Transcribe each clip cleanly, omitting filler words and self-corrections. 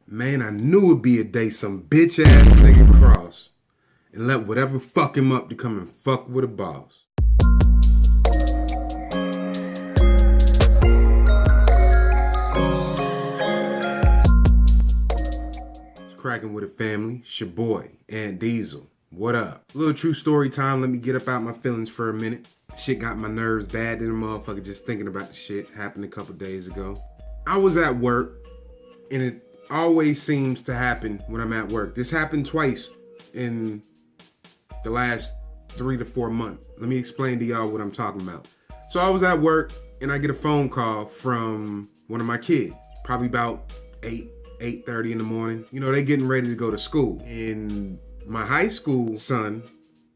Man, I knew it'd be a day some bitch ass nigga cross and let whatever fuck him up to come and fuck with a boss. It's cracking with a family. It's your boy, Aunt Diesel. What up? Little true story time. Let me get up out my feelings for a minute. Shit got my nerves bad in a motherfucker just thinking about the shit. Happened a couple days ago. I was at work, and it always seems to happen when I'm at work. This happened twice in the last 3 to 4 months. Let me explain to y'all what I'm talking about. So I was at work and I get a phone call from one of my kids, probably about 8:30 in the morning. You know, they getting ready to go to school. And my high school son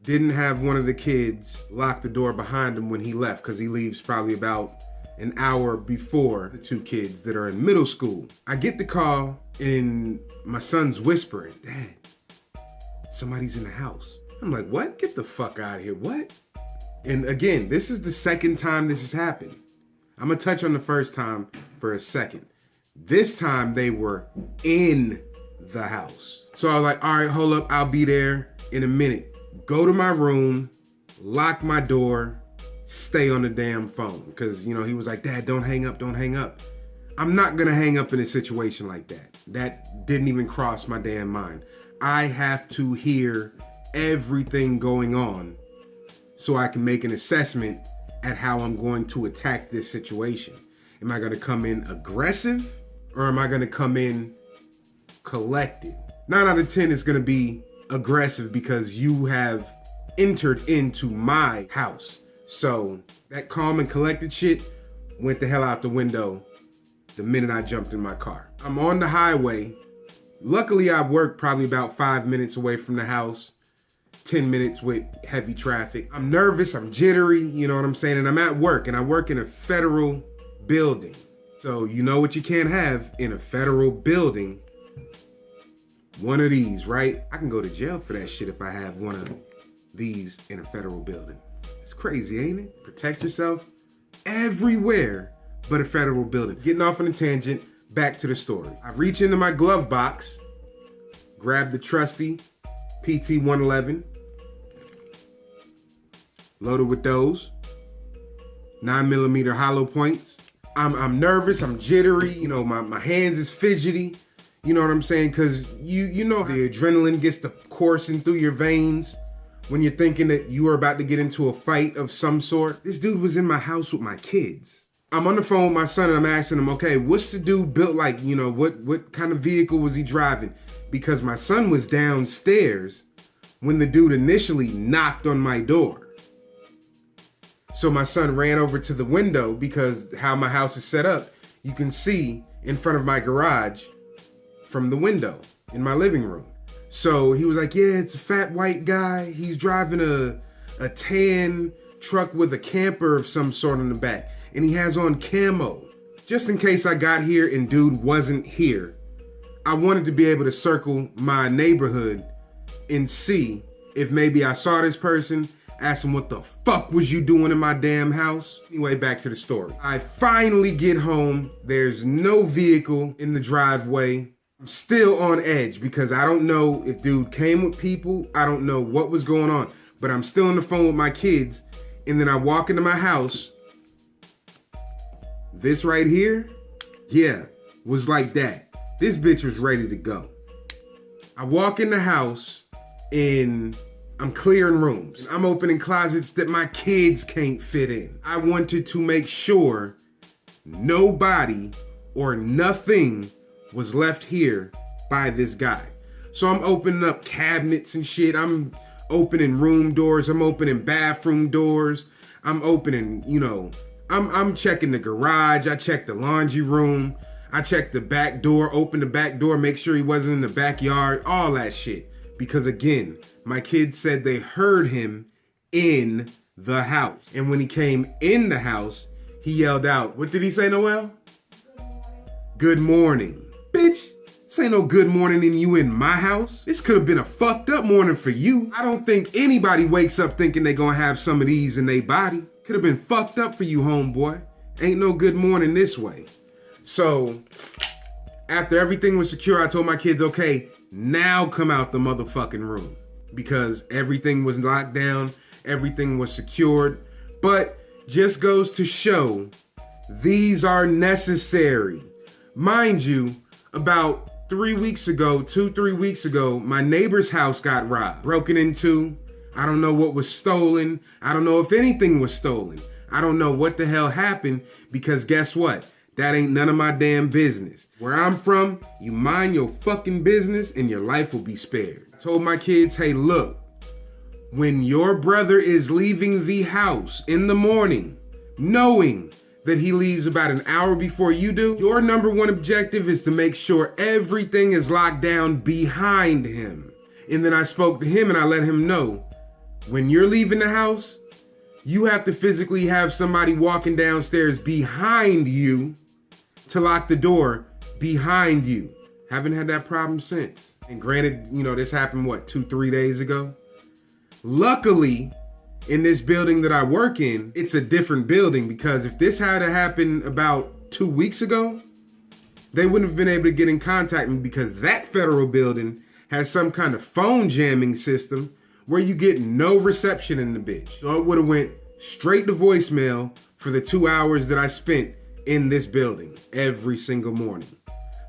didn't have one of the kids lock the door behind him when he left, because he leaves probably about an hour before the two kids that are in middle school. I get the call and my son's whispering, "Dad, somebody's in the house." I'm like, what? Get the fuck out of here. What? And again, this is the second time this has happened. I'm gonna touch on the first time for a second. This time they were in the house. So I was like, all right, hold up, I'll be there in a minute. Go to my room, lock my door, stay on the damn phone. Because, you know, he was like, "Dad, don't hang up, don't hang up." I'm not gonna hang up in a situation like that. That didn't even cross my damn mind. I have to hear everything going on so I can make an assessment at how I'm going to attack this situation. Am I gonna come in aggressive or am I gonna come in collected? 9 out of 10 is gonna be aggressive because you have entered into my house. So that calm and collected shit went the hell out the window the minute I jumped in my car. I'm on the highway. Luckily, I work probably about 5 minutes away from the house, 10 minutes with heavy traffic. I'm nervous, I'm jittery, you know what I'm saying? And I'm at work, and I work in a federal building. So you know what you can't have in a federal building? One of these, right? I can go to jail for that shit if I have one of these in a federal building. It's crazy, ain't it? Protect yourself everywhere but a federal building. Getting off on a tangent, back to the story. I reach into my glove box, grab the trusty PT-111, loaded with those 9mm hollow points. I'm nervous, I'm jittery, you know, my hands is fidgety, you know what I'm saying? Because you know the adrenaline gets to coursing through your veins when you're thinking that you are about to get into a fight of some sort. This dude was in my house with my kids. I'm on the phone with my son and I'm asking him, okay, what's the dude built like? You know, what kind of vehicle was he driving? Because my son was downstairs when the dude initially knocked on my door. So my son ran over to the window because how my house is set up, you can see in front of my garage from the window in my living room. So he was like, yeah, it's a fat white guy. He's driving a tan truck with a camper of some sort on the back. And he has on camo. Just in case I got here and dude wasn't here, I wanted to be able to circle my neighborhood and see if maybe I saw this person, ask him what the fuck was you doing in my damn house? Anyway, back to the story. I finally get home. There's no vehicle in the driveway. I'm still on edge because I don't know if dude came with people. I don't know what was going on, but I'm still on the phone with my kids. And then I walk into my house. This right here, yeah, was like that. This bitch was ready to go. I walk in the house and I'm clearing rooms. I'm opening closets that my kids can't fit in. I wanted to make sure nobody or nothing was left here by this guy. So I'm opening up cabinets and shit. I'm opening room doors. I'm opening bathroom doors. I'm opening, you know, I'm checking the garage. I checked the laundry room. I checked the back door, opened the back door, make sure he wasn't in the backyard, all that shit. Because again, my kids said they heard him in the house. And when he came in the house, he yelled out, what did he say, Noel? Good morning. Bitch, this ain't no good morning in you in my house. This could have been a fucked up morning for you. I don't think anybody wakes up thinking they gonna have some of these in their body. Could have been fucked up for you, homeboy. Ain't no good morning this way. So After everything was secure, I told my kids, okay, now come out the motherfucking room. Because everything was locked down, everything was secured. But just goes to show, these are necessary. Mind you, about 3 weeks ago, 2-3 weeks ago, my neighbor's house got robbed, broken into. I don't know what was stolen. I don't know if anything was stolen. I don't know what the hell happened, because guess what? That ain't none of my damn business. Where I'm from, you mind your fucking business and your life will be spared. I told my kids, hey, look, when your brother is leaving the house in the morning, knowing that he leaves about an hour before you do, your number one objective is to make sure everything is locked down behind him. And then I spoke to him and I let him know, when you're leaving the house, you have to physically have somebody walking downstairs behind you to lock the door behind you. Haven't had that problem since. And granted, you know, this happened, what, 2-3 days ago? Luckily, in this building that I work in, it's a different building, because if this had happened about 2 weeks ago, they wouldn't have been able to get in contact with me, because that federal building has some kind of phone jamming system where you get no reception in the bitch. So it would have went straight to voicemail for the 2 hours that I spent in this building every single morning.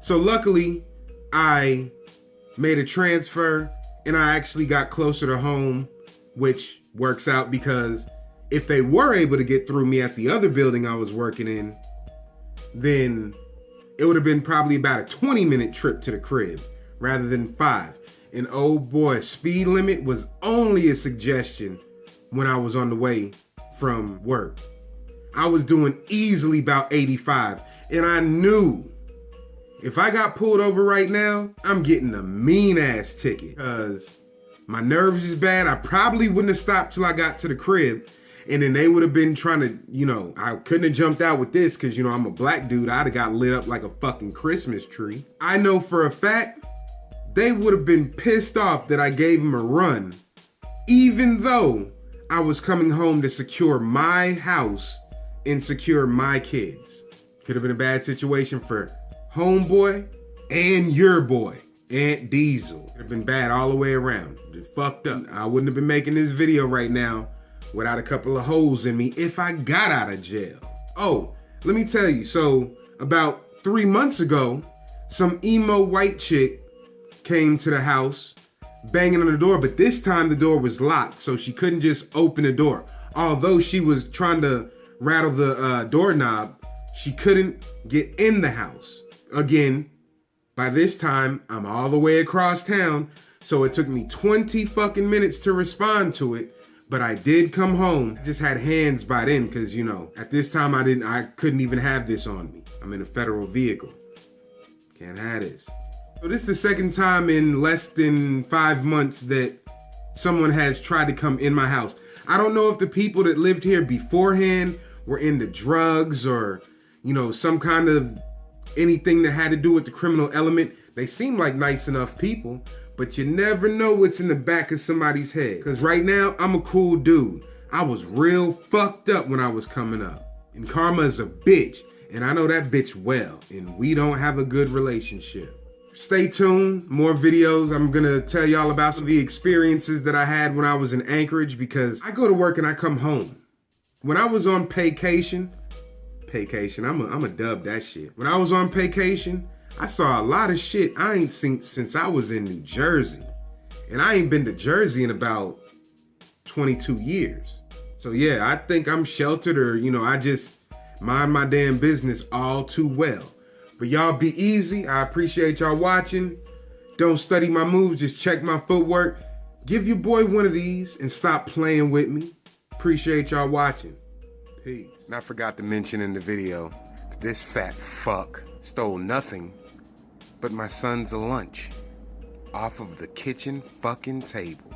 So luckily, I made a transfer and I actually got closer to home, which works out, because if they were able to get through me at the other building I was working in, then it would have been probably about a 20-minute trip to the crib rather than 5. And oh boy, speed limit was only a suggestion when I was on the way from work. I was doing easily about 85, and I knew if I got pulled over right now, I'm getting a mean ass ticket, because my nerves is bad. I probably wouldn't have stopped till I got to the crib, and then they would have been trying to, you know, I couldn't have jumped out with this because, you know, I'm a black dude. I'd have got lit up like a fucking Christmas tree. I know for a fact they would have been pissed off that I gave them a run, even though I was coming home to secure my house and secure my kids. Could have been a bad situation for homeboy and your boy, Aunt Diesel. Could have been bad all the way around. It fucked up. I wouldn't have been making this video right now without a couple of holes in me if I got out of jail. Oh, let me tell you. So about 3 months ago, some emo white chick came to the house banging on the door, but this time the door was locked, so she couldn't just open the door. Although she was trying to rattle the doorknob, she couldn't get in the house. Again, by this time, I'm all the way across town, so it took me 20 fucking minutes to respond to it, but I did come home. I just had hands by then, because, you know, at this time I couldn't even have this on me. I'm in a federal vehicle. Can't have this. So this is the second time in less than 5 months that someone has tried to come in my house. I don't know if the people that lived here beforehand were into drugs or, you know, some kind of anything that had to do with the criminal element. They seem like nice enough people, but you never know what's in the back of somebody's head. Because right now, I'm a cool dude. I was real fucked up when I was coming up. And karma is a bitch, and I know that bitch well, and we don't have a good relationship. Stay tuned, more videos. I'm gonna tell y'all about some of the experiences that I had when I was in Anchorage, because I go to work and I come home. When I was on vacation, I'm a dub that shit. When I was on vacation, I saw a lot of shit I ain't seen since I was in New Jersey. And I ain't been to Jersey in about 22 years. So yeah, I think I'm sheltered, or, you know, I just mind my damn business all too well. But y'all be easy. I appreciate y'all watching. Don't study my moves, just check my footwork. Give your boy one of these and stop playing with me. Appreciate y'all watching. Peace. And I forgot to mention in the video, this fat fuck stole nothing but my son's lunch off of the kitchen fucking table.